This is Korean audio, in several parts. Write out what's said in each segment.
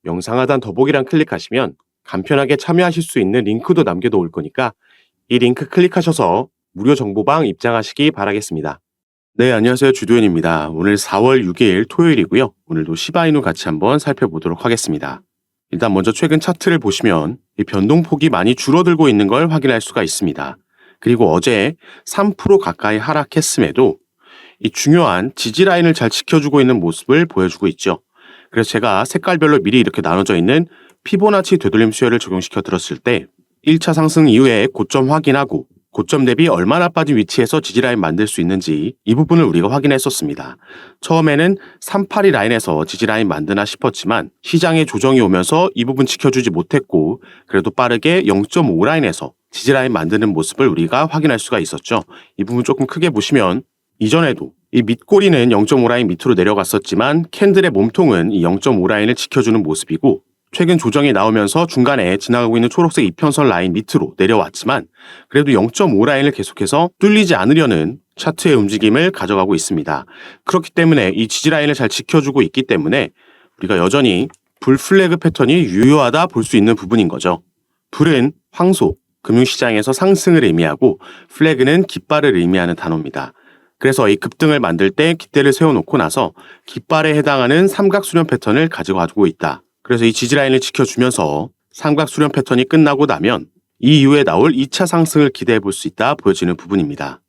영상 하단 더보기란 클릭하시면 간편하게 참여하실 수 있는 링크도 남겨놓을 거니까 이 링크 클릭하셔서 무료 정보방 입장하시기 바라겠습니다. 네, 안녕하세요. 주도현입니다. 오늘 4월 6일 토요일이고요. 오늘도 시바이누 같이 한번 살펴보도록 하겠습니다. 일단 먼저 최근 차트를 보시면 이 변동폭이 많이 줄어들고 있는 걸 확인할 수가 있습니다. 그리고 어제 3% 가까이 하락했음에도 이 중요한 지지라인을 잘 지켜주고 있는 모습을 보여주고 있죠. 그래서 제가 색깔별로 미리 이렇게 나눠져 있는 피보나치 되돌림 수열을 적용시켜 들었을 때 1차 상승 이후에 고점 확인하고 고점 대비 얼마나 빠진 위치에서 지지라인 만들 수 있는지 이 부분을 우리가 확인했었습니다. 처음에는 382 라인에서 지지라인 만드나 싶었지만 시장의 조정이 오면서 이 부분 지켜주지 못했고 그래도 빠르게 0.5 라인에서 지지라인 만드는 모습을 우리가 확인할 수가 있었죠. 이 부분 조금 크게 보시면 이전에도 이 밑꼬리는 0.5 라인 밑으로 내려갔었지만 캔들의 몸통은 이 0.5 라인을 지켜주는 모습이고 최근 조정이 나오면서 중간에 지나가고 있는 초록색 이평선 라인 밑으로 내려왔지만 그래도 0.5 라인을 계속해서 뚫리지 않으려는 차트의 움직임을 가져가고 있습니다. 그렇기 때문에 이 지지라인을 잘 지켜주고 있기 때문에 우리가 여전히 불 플래그 패턴이 유효하다 볼 수 있는 부분인 거죠. 불은 황소, 금융시장에서 상승을 의미하고 플래그는 깃발을 의미하는 단어입니다. 그래서 이 급등을 만들 때 깃대를 세워놓고 나서 깃발에 해당하는 삼각수렴 패턴을 가지고 있다. 그래서 이 지지라인을 지켜주면서 삼각수렴 패턴이 끝나고 나면 이 이후에 나올 2차 상승을 기대해 볼 수 있다 보여지는 부분입니다.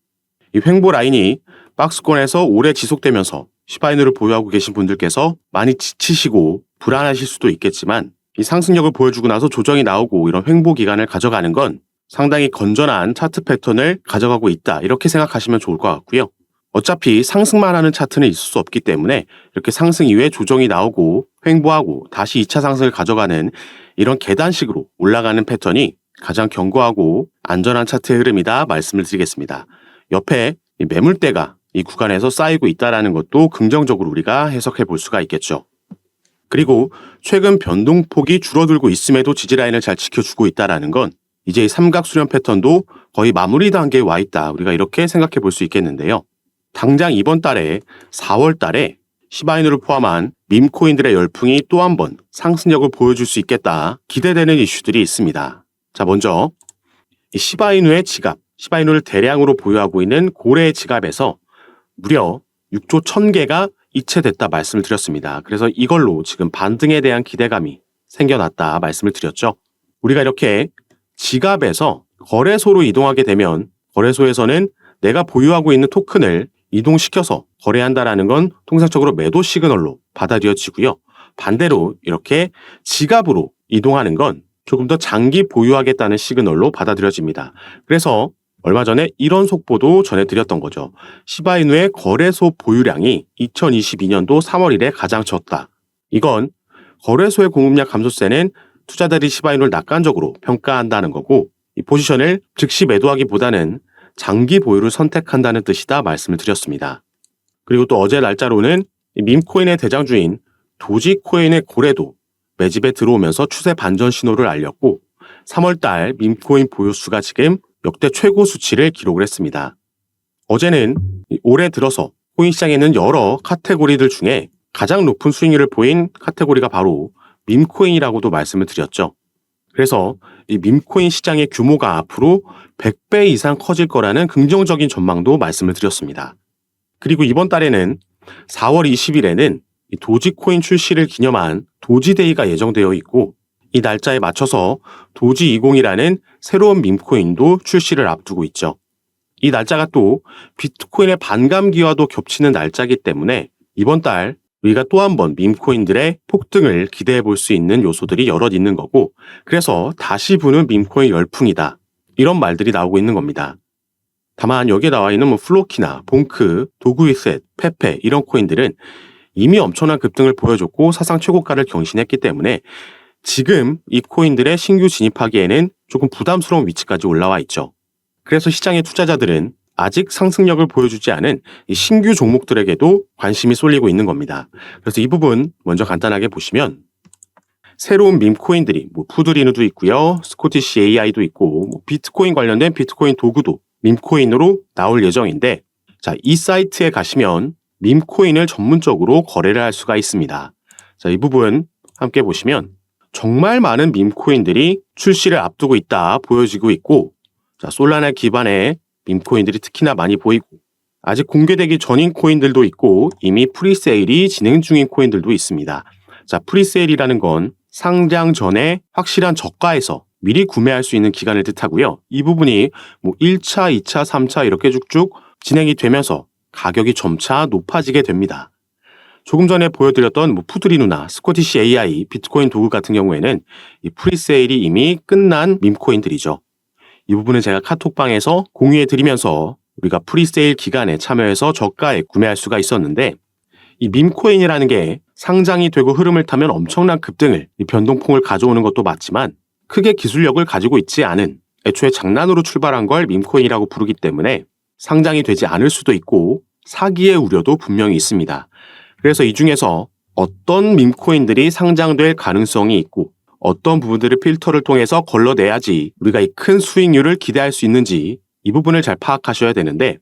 이 횡보 라인이 박스권에서 오래 지속되면서 시바이누를 보유하고 계신 분들께서 많이 지치시고 불안하실 수도 있겠지만 이 상승력을 보여주고 나서 조정이 나오고 이런 횡보 기간을 가져가는 건 상당히 건전한 차트 패턴을 가져가고 있다 이렇게 생각하시면 좋을 것 같고요. 어차피 상승만 하는 차트는 있을 수 없기 때문에 이렇게 상승 이후에 조정이 나오고 횡보하고 다시 2차 상승을 가져가는 이런 계단식으로 올라가는 패턴이 가장 견고하고 안전한 차트의 흐름이다 말씀을 드리겠습니다. 옆에 이 매물대가 이 구간에서 쌓이고 있다는 것도 긍정적으로 우리가 해석해 볼 수가 있겠죠. 그리고 최근 변동폭이 줄어들고 있음에도 지지라인을 잘 지켜주고 있다는 건 이제 이 삼각수렴 패턴도 거의 마무리 단계에 와 있다 우리가 이렇게 생각해 볼 수 있겠는데요. 당장 이번 달에 4월 달에 시바이누를 포함한 밈코인들의 열풍이 또 한 번 상승력을 보여줄 수 있겠다 기대되는 이슈들이 있습니다. 자, 먼저 이 시바이누의 지갑, 시바이누를 대량으로 보유하고 있는 고래의 지갑에서 무려 6조 1000개가 이체됐다 말씀을 드렸습니다. 그래서 이걸로 지금 반등에 대한 기대감이 생겨났다 말씀을 드렸죠. 우리가 이렇게 지갑에서 거래소로 이동하게 되면 거래소에서는 내가 보유하고 있는 토큰을 이동시켜서 거래한다라는 건 통상적으로 매도 시그널로 받아들여지고요. 반대로 이렇게 지갑으로 이동하는 건 조금 더 장기 보유하겠다는 시그널로 받아들여집니다. 그래서 얼마 전에 이런 속보도 전해드렸던 거죠. 시바이누의 거래소 보유량이 2022년도 3월 1일에 가장 적다. 이건 거래소의 공급량 감소세는 투자자들이 시바이누를 낙관적으로 평가한다는 거고 이 포지션을 즉시 매도하기보다는 장기 보유를 선택한다는 뜻이다 말씀을 드렸습니다. 그리고 또 어제 날짜로는 밈코인의 대장주인 도지코인의 고래도 매집에 들어오면서 추세 반전 신호를 알렸고 3월달 밈코인 보유수가 지금 역대 최고 수치를 기록을 했습니다. 어제는 올해 들어서 코인 시장에 있는 여러 카테고리들 중에 가장 높은 수익률을 보인 카테고리가 바로 밈코인이라고도 말씀을 드렸죠. 그래서 이 밈코인 시장의 규모가 앞으로 100배 이상 커질 거라는 긍정적인 전망도 말씀을 드렸습니다. 그리고 이번 달에는 4월 20일에는 이 도지코인 출시를 기념한 도지데이가 예정되어 있고 이 날짜에 맞춰서 도지20이라는 새로운 밈코인도 출시를 앞두고 있죠. 이 날짜가 또 비트코인의 반감기와도 겹치는 날짜이기 때문에 이번 달 우리가 또 한 번 밈코인들의 폭등을 기대해 볼 수 있는 요소들이 여럿 있는 거고 그래서 다시 부는 밈코인 열풍이다. 이런 말들이 나오고 있는 겁니다. 다만 여기에 나와 있는 플로키나 봉크, 도구이셋, 페페 이런 코인들은 이미 엄청난 급등을 보여줬고 사상 최고가를 경신했기 때문에 지금 이 코인들의 신규 진입하기에는 조금 부담스러운 위치까지 올라와 있죠. 그래서 시장의 투자자들은 아직 상승력을 보여주지 않은 이 신규 종목들에게도 관심이 쏠리고 있는 겁니다. 그래서 이 부분 먼저 간단하게 보시면 새로운 밈코인들이 푸드리누도 있고요. 스코티시 AI도 있고 비트코인 관련된 비트코인 도구도 밈코인으로 나올 예정인데 자, 이 사이트에 가시면 밈코인을 전문적으로 거래를 할 수가 있습니다. 자, 이 부분 함께 보시면 정말 많은 밈코인들이 출시를 앞두고 있다 보여지고 있고, 자, 솔라나 기반의 밈코인들이 특히나 많이 보이고, 아직 공개되기 전인 코인들도 있고 이미 프리세일이 진행 중인 코인들도 있습니다. 자, 프리세일이라는 건 상장 전에 확실한 저가에서 미리 구매할 수 있는 기간을 뜻하고요. 이 부분이 1차, 2차, 3차 이렇게 쭉쭉 진행이 되면서 가격이 점차 높아지게 됩니다. 조금 전에 보여드렸던 푸드리누나 스코티시 AI, 비트코인 도구 같은 경우에는 이 프리세일이 이미 끝난 밈코인들이죠. 이 부분은 제가 카톡방에서 공유해드리면서 우리가 프리세일 기간에 참여해서 저가에 구매할 수가 있었는데, 이 밈코인이라는 게 상장이 되고 흐름을 타면 엄청난 급등을, 이 변동폭을 가져오는 것도 맞지만 크게 기술력을 가지고 있지 않은, 애초에 장난으로 출발한 걸 밈코인이라고 부르기 때문에 상장이 되지 않을 수도 있고 사기의 우려도 분명히 있습니다. 그래서 이 중에서 어떤 밈코인들이 상장될 가능성이 있고 어떤 부분들을 필터를 통해서 걸러내야지 우리가 이 큰 수익률을 기대할 수 있는지, 이 부분을 잘 파악하셔야 되는데,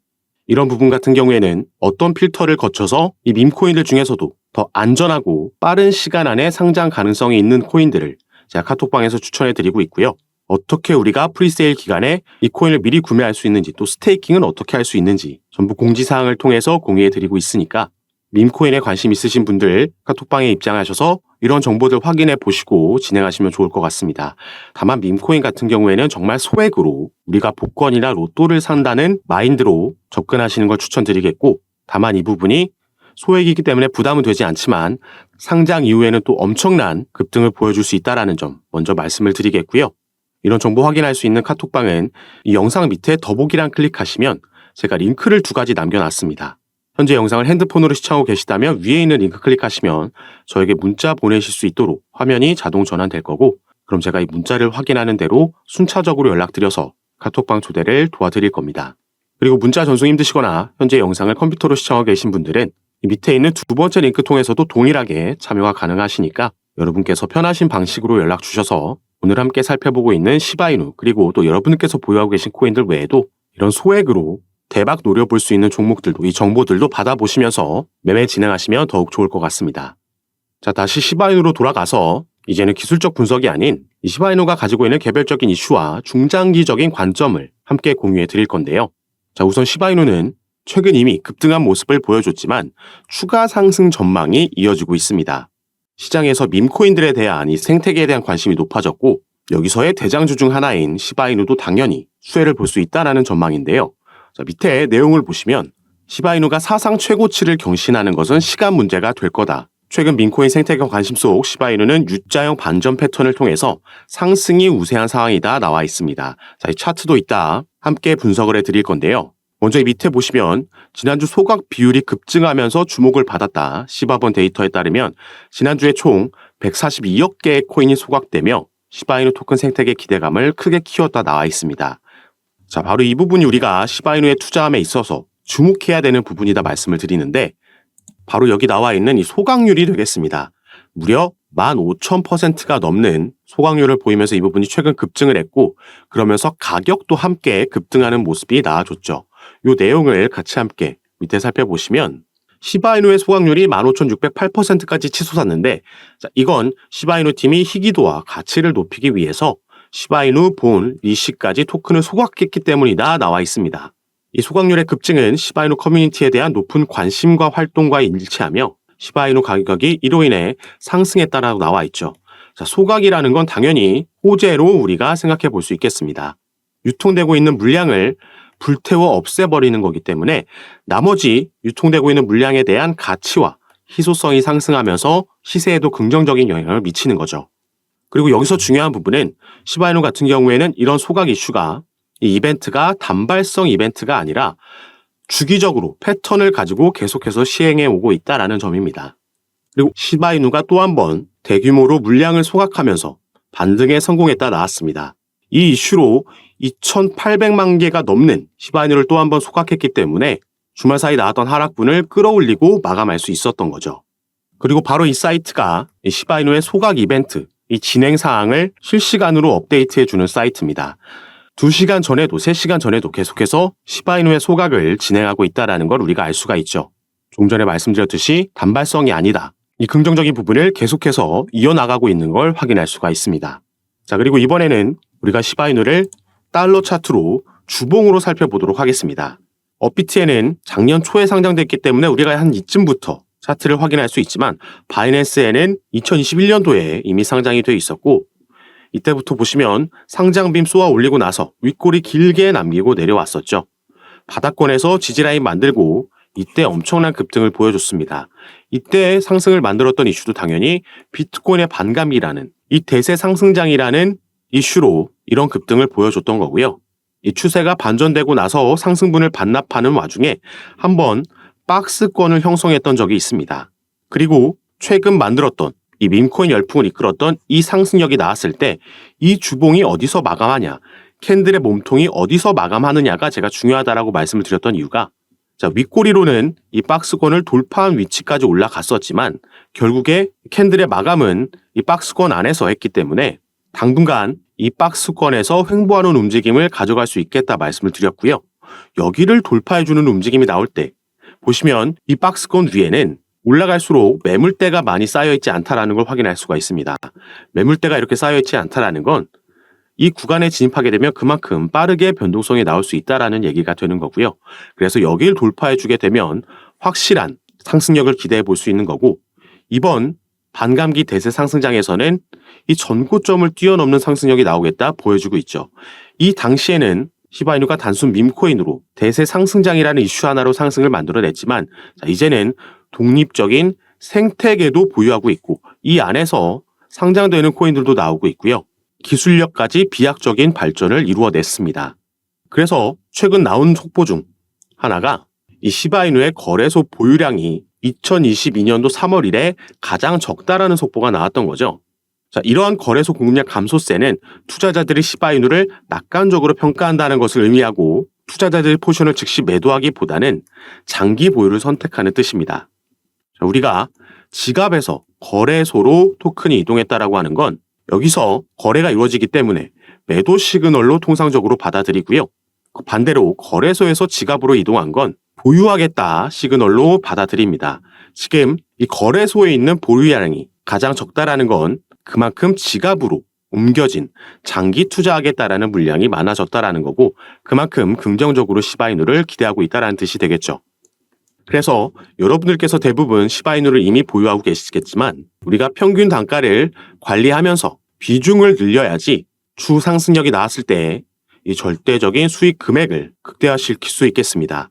이런 부분 같은 경우에는 어떤 필터를 거쳐서 이 밈코인들 중에서도 더 안전하고 빠른 시간 안에 상장 가능성이 있는 코인들을 제가 카톡방에서 추천해드리고 있고요. 어떻게 우리가 프리세일 기간에 이 코인을 미리 구매할 수 있는지, 또 스테이킹은 어떻게 할 수 있는지 전부 공지사항을 통해서 공유해드리고 있으니까 밈코인에 관심 있으신 분들 카톡방에 입장하셔서 이런 정보들 확인해 보시고 진행하시면 좋을 것 같습니다. 다만 밈코인 같은 경우에는 정말 소액으로 우리가 복권이나 로또를 산다는 마인드로 접근하시는 걸 추천드리겠고, 다만 이 부분이 소액이기 때문에 부담은 되지 않지만 상장 이후에는 또 엄청난 급등을 보여줄 수 있다는 점 먼저 말씀을 드리겠고요. 이런 정보 확인할 수 있는 카톡방은 이 영상 밑에 더보기란 클릭하시면 제가 링크를 2가지 남겨놨습니다. 현재 영상을 핸드폰으로 시청하고 계시다면 위에 있는 링크 클릭하시면 저에게 문자 보내실 수 있도록 화면이 자동 전환될 거고, 그럼 제가 이 문자를 확인하는 대로 순차적으로 연락드려서 카톡방 초대를 도와드릴 겁니다. 그리고 문자 전송 힘드시거나 현재 영상을 컴퓨터로 시청하고 계신 분들은 이 밑에 있는 2번째 링크 통해서도 동일하게 참여가 가능하시니까 여러분께서 편하신 방식으로 연락 주셔서 오늘 함께 살펴보고 있는 시바이누, 그리고 또 여러분께서 보유하고 계신 코인들 외에도 이런 소액으로 대박 노려볼 수 있는 종목들도, 이 정보들도 받아보시면서 매매 진행하시면 더욱 좋을 것 같습니다. 자, 다시 시바이누로 돌아가서 이제는 기술적 분석이 아닌 이 시바이누가 가지고 있는 개별적인 이슈와 중장기적인 관점을 함께 공유해 드릴 건데요. 자, 우선 시바이누는 최근 이미 급등한 모습을 보여줬지만 추가 상승 전망이 이어지고 있습니다. 시장에서 밈코인들에 대한 이 생태계에 대한 관심이 높아졌고, 여기서의 대장주 중 하나인 시바이누도 당연히 수혜를 볼 수 있다는 전망인데요. 자, 밑에 내용을 보시면 시바이누가 사상 최고치를 경신하는 것은 시간 문제가 될 거다. 최근 밈코인 생태계 관심 속 시바이누는 U자형 반전 패턴을 통해서 상승이 우세한 상황이다 나와 있습니다. 자, 이 차트도 있다 함께 분석을 해드릴 건데요. 먼저 이 밑에 보시면 지난주 소각 비율이 급증하면서 주목을 받았다. 시바본 데이터에 따르면 지난주에 총 142억 개의 코인이 소각되며 시바이누 토큰 생태계 기대감을 크게 키웠다 나와 있습니다. 자, 바로 이 부분이 우리가 시바이누에 투자함에 있어서 주목해야 되는 부분이다 말씀을 드리는데, 바로 여기 나와 있는 이 소각률이 되겠습니다. 무려 15,000%가 넘는 소각률을 보이면서 이 부분이 최근 급증을 했고, 그러면서 가격도 함께 급등하는 모습이 나와줬죠. 이 내용을 같이 함께 밑에 살펴보시면 시바이누의 소각률이 15,608%까지 치솟았는데, 자, 이건 시바이누 팀이 희귀도와 가치를 높이기 위해서 시바이누 본 리시까지 토큰을 소각했기 때문이다 나와 있습니다. 이 소각률의 급증은 시바이누 커뮤니티에 대한 높은 관심과 활동과 일치하며 시바이누 가격이 이로 인해 상승했다라고 나와 있죠. 자, 소각이라는 건 당연히 호재로 우리가 생각해 볼 수 있겠습니다. 유통되고 있는 물량을 불태워 없애버리는 거기 때문에 나머지 유통되고 있는 물량에 대한 가치와 희소성이 상승하면서 시세에도 긍정적인 영향을 미치는 거죠. 그리고 여기서 중요한 부분은 시바이누 같은 경우에는 이런 소각 이슈가 이 이벤트가 단발성 이벤트가 아니라 주기적으로 패턴을 가지고 계속해서 시행해 오고 있다는 점입니다. 그리고 시바이누가 또 한 번 대규모로 물량을 소각하면서 반등에 성공했다 나왔습니다. 이 이슈로 2,800만 개가 넘는 시바이누를 또 한 번 소각했기 때문에 주말 사이 나왔던 하락분을 끌어올리고 마감할 수 있었던 거죠. 그리고 바로 이 사이트가 이 시바이누의 소각 이벤트, 이 진행 사항을 실시간으로 업데이트해주는 사이트입니다. 2시간 전에도 3시간 전에도 계속해서 시바이누의 소각을 진행하고 있다는 걸 우리가 알 수가 있죠. 조금 전에 말씀드렸듯이 단발성이 아니다. 이 긍정적인 부분을 계속해서 이어나가고 있는 걸 확인할 수가 있습니다. 자, 그리고 이번에는 우리가 시바이누를 달러 차트로 주봉으로 살펴보도록 하겠습니다. 업비트에는 작년 초에 상장됐기 때문에 우리가 한 이쯤부터 차트를 확인할 수 있지만 바이낸스에는 2021년도에 이미 상장이 되어 있었고 이때부터 보시면 상장빔 쏘아 올리고 나서 윗골이 길게 남기고 내려왔었죠. 바닥권에서 지지라인 만들고 이때 엄청난 급등을 보여줬습니다. 이때 상승을 만들었던 이슈도 당연히 비트코인의 반감기라는 이 대세 상승장이라는 이슈로 이런 급등을 보여줬던 거고요. 이 추세가 반전되고 나서 상승분을 반납하는 와중에 한번 박스권을 형성했던 적이 있습니다. 그리고 최근 만들었던 이 밈코인 열풍을 이끌었던 이 상승력이 나왔을 때 이 주봉이 어디서 마감하냐, 캔들의 몸통이 어디서 마감하느냐가 제가 중요하다라고 말씀을 드렸던 이유가 자, 윗꼬리로는 이 박스권을 돌파한 위치까지 올라갔었지만 결국에 캔들의 마감은 이 박스권 안에서 했기 때문에 당분간 이 박스권에서 횡보하는 움직임을 가져갈 수 있겠다 말씀을 드렸고요. 여기를 돌파해주는 움직임이 나올 때 보시면 이 박스권 위에는 올라갈수록 매물대가 많이 쌓여있지 않다라는 걸 확인할 수가 있습니다. 매물대가 이렇게 쌓여있지 않다라는 건 이 구간에 진입하게 되면 그만큼 빠르게 변동성이 나올 수 있다라는 얘기가 되는 거고요. 그래서 여기를 돌파해주게 되면 확실한 상승력을 기대해 볼 수 있는 거고 이번 반감기 대세 상승장에서는 이 전고점을 뛰어넘는 상승력이 나오겠다 보여주고 있죠. 이 당시에는 시바이누가 단순 밈코인으로 대세 상승장이라는 이슈 하나로 상승을 만들어냈지만 자, 이제는 독립적인 생태계도 보유하고 있고 이 안에서 상장되는 코인들도 나오고 있고요. 기술력까지 비약적인 발전을 이루어냈습니다. 그래서 최근 나온 속보 중 하나가 이 시바이누의 거래소 보유량이 2022년도 3월 이래 가장 적다라는 속보가 나왔던 거죠. 자, 이러한 거래소 공급량 감소세는 투자자들이 시바이누를 낙관적으로 평가한다는 것을 의미하고 투자자들의 포션을 즉시 매도하기보다는 장기 보유를 선택하는 뜻입니다. 자, 우리가 지갑에서 거래소로 토큰이 이동했다라고 하는 건 여기서 거래가 이루어지기 때문에 매도 시그널로 통상적으로 받아들이고요. 반대로 거래소에서 지갑으로 이동한 건 보유하겠다 시그널로 받아들입니다. 지금 이 거래소에 있는 보유량이 가장 적다라는 건 그만큼 지갑으로 옮겨진 장기 투자하겠다라는 물량이 많아졌다라는 거고 그만큼 긍정적으로 시바이누를 기대하고 있다라는 뜻이 되겠죠. 그래서 여러분들께서 대부분 시바이누를 이미 보유하고 계시겠지만 우리가 평균 단가를 관리하면서 비중을 늘려야지 주 상승력이 나왔을 때 이 절대적인 수익 금액을 극대화시킬 수 있겠습니다.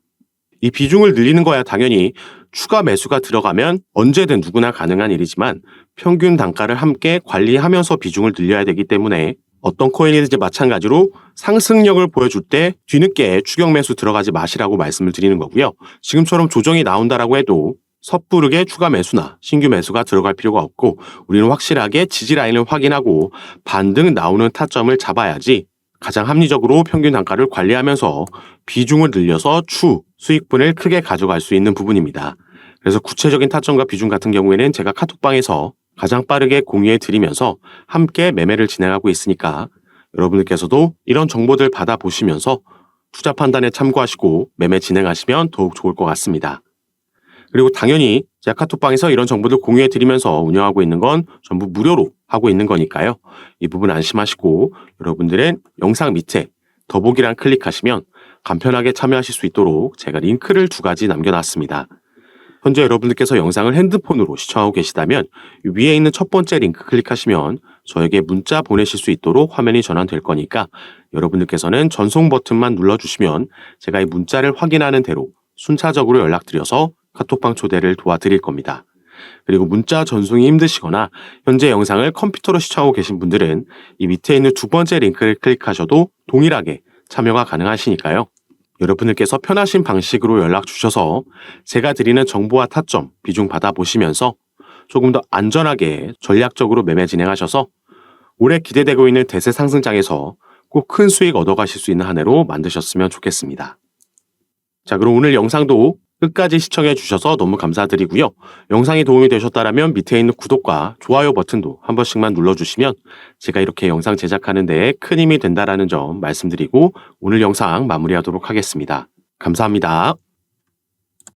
이 비중을 늘리는 거야 당연히 추가 매수가 들어가면 언제든 누구나 가능한 일이지만 평균 단가를 함께 관리하면서 비중을 늘려야 되기 때문에 어떤 코인이든지 마찬가지로 상승력을 보여줄 때 뒤늦게 추격 매수 들어가지 마시라고 말씀을 드리는 거고요. 지금처럼 조정이 나온다라고 해도 섣부르게 추가 매수나 신규 매수가 들어갈 필요가 없고 우리는 확실하게 지지라인을 확인하고 반등 나오는 타점을 잡아야지 가장 합리적으로 평균 단가를 관리하면서 비중을 늘려서 수익분을 크게 가져갈 수 있는 부분입니다. 그래서 구체적인 타점과 비중 같은 경우에는 제가 카톡방에서 가장 빠르게 공유해 드리면서 함께 매매를 진행하고 있으니까 여러분들께서도 이런 정보들 받아보시면서 투자 판단에 참고하시고 매매 진행하시면 더욱 좋을 것 같습니다. 그리고 당연히 제가 카톡방에서 이런 정보들 공유해 드리면서 운영하고 있는 건 전부 무료로 하고 있는 거니까요. 이 부분 안심하시고 여러분들은 영상 밑에 더보기란 클릭하시면 간편하게 참여하실 수 있도록 제가 링크를 2가지 남겨놨습니다. 현재 여러분들께서 영상을 핸드폰으로 시청하고 계시다면 위에 있는 첫 번째 링크 클릭하시면 저에게 문자 보내실 수 있도록 화면이 전환될 거니까 여러분들께서는 전송 버튼만 눌러주시면 제가 이 문자를 확인하는 대로 순차적으로 연락드려서 카톡방 초대를 도와드릴 겁니다. 그리고 문자 전송이 힘드시거나 현재 영상을 컴퓨터로 시청하고 계신 분들은 이 밑에 있는 2번째 링크를 클릭하셔도 동일하게 참여가 가능하시니까요. 여러분들께서 편하신 방식으로 연락 주셔서 제가 드리는 정보와 타점, 비중 받아보시면서 조금 더 안전하게 전략적으로 매매 진행하셔서 올해 기대되고 있는 대세 상승장에서 꼭 큰 수익 얻어가실 수 있는 한 해로 만드셨으면 좋겠습니다. 자, 그럼 오늘 영상도 끝까지 시청해 주셔서 너무 감사드리고요. 영상이 도움이 되셨다면 밑에 있는 구독과 좋아요 버튼도 한 번씩만 눌러주시면 제가 이렇게 영상 제작하는 데에 큰 힘이 된다는 점 말씀드리고 오늘 영상 마무리하도록 하겠습니다. 감사합니다.